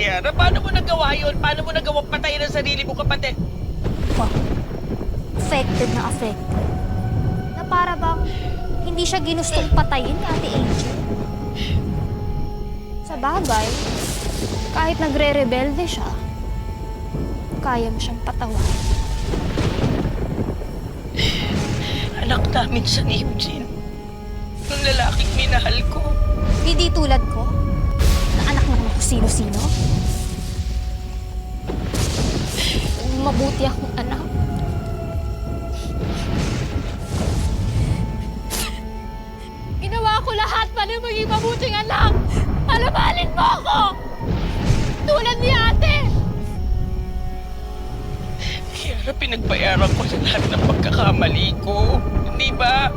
Kiara, paano mo nagawa yun? Paano mo nagawa patayin ang sarili mo, kapatid? Wow. Affected na affected. Na para bang hindi siya ginustong patayin ni Ate Angel. Sa bagay, kahit nagre-rebelde siya, kaya mo siyang patawan. Anak namin siya ni Eugene. Yung lalaking minahal ko. Hindi tulad ko, na anak ng kung sino-sino. Mabuti akong anak. Ginawa ko lahat para maging mabuting anak. Palabalin mo ako! Tulad ni ate! Kiara, pinagbayaran ko na lahat ng pagkakamali ko. Hindi ba?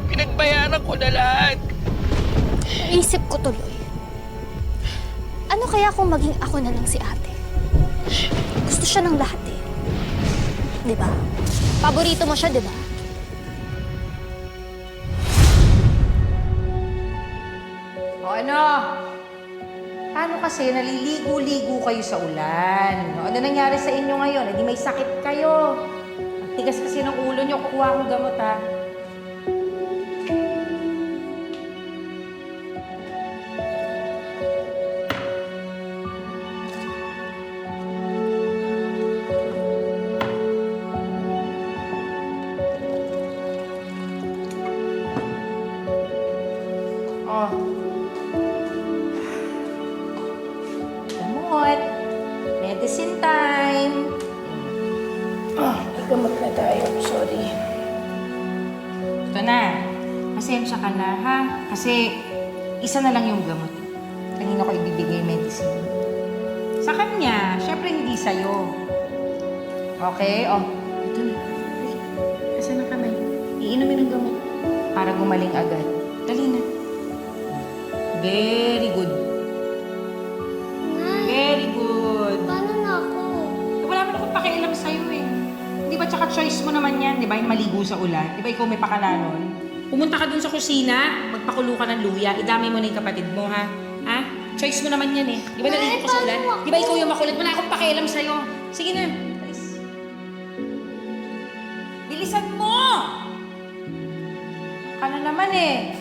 Pinagbayaran ko na lahat. Naisip ko tuloy. Ano kaya kung maging ako na lang si ate? Gusto siya ng lahat eh. Di ba? Paborito mo siya, di ba? O ano? Paano kasi naliligo-ligo kayo sa ulan? O, ano nangyari sa inyo ngayon? Eh, di may sakit kayo. Ang tigas kasi ng ulo nyo. Kukuha akong gamot, ha? Oh. Gamot. Medicine time. May gamot na tayo. Sorry. Ito na. Pasensya ka na, ha? Kasi isa na lang yung gamot. Kanina ko ibibigay medicine. Sa kanya, syempre hindi sa'yo. Okay? Oh. Ito na. Dali. Kasi na kamay. Iinumin ng gamot. Para gumaling agad. Dali na. Very good. Very good. Paano na ako? Wala mo na akong pakialam sa'yo eh. Di ba tsaka choice mo naman yan, di ba? Yung maligo sa ulan. Di ba ikaw may pakalanon? Pumunta ka dun sa kusina, magpakulo ka ng luya, idamay mo na yung kapatid mo, ha? Ha? Choice mo naman yan eh. Di ba naligo ka sa ulan? Di ba ikaw yung makulit? Wala akong pakialam sa'yo. Sige na. Alis. Bilisan mo! Ka na naman eh.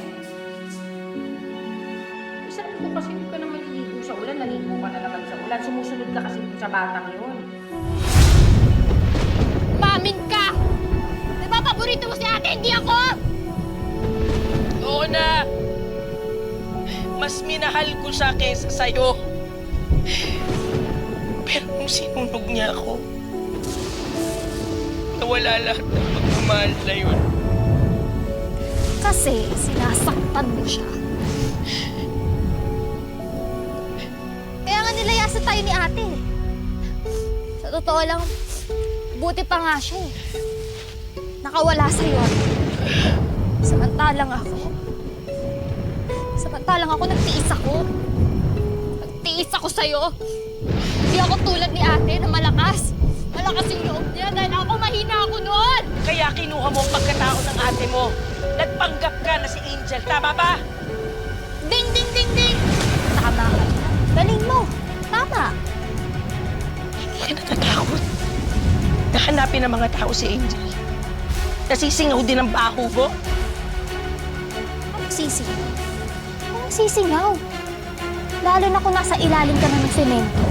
Sabi ko kasi hindi ka naman naligo sa ulan, naligo ka na naman sa ulan. Sumusunod ka kasi sa batang yun. Mamin ka! Di ba paborito mo si ate, hindi ako? Oo na. Mas minahal ko siya kaysa sa'yo. Pero nung sinunog niya ako, nawala lahat ng pagmamahal na yun. Kasi sinasaktan mo siya. Kaya nga nilayasan tayo ni ate. Sa totoo lang, buti pa nga siya eh. Nakawala sa'yo ako. Samantalang ako, nagtiis ako. Nagtiis ako sa'yo. Hindi ako tulad ni ate na malakas. Malakas yung loob niya dahil ako mahina ako noon. Kaya kinuha mo ang pagkatao ng ate mo. Nagpanggap ka na si Angel. Tama ba? Ding, ding, ding, ding! Tama ka. Galing mo. Tama. Hindi ka natatakot. Nahanapin ng mga tao si Angel. Nasisingaw din ang baho mo. Anong sisingaw? Anong sisingaw? Lalo na kung nasa ilalim ka na ng semento.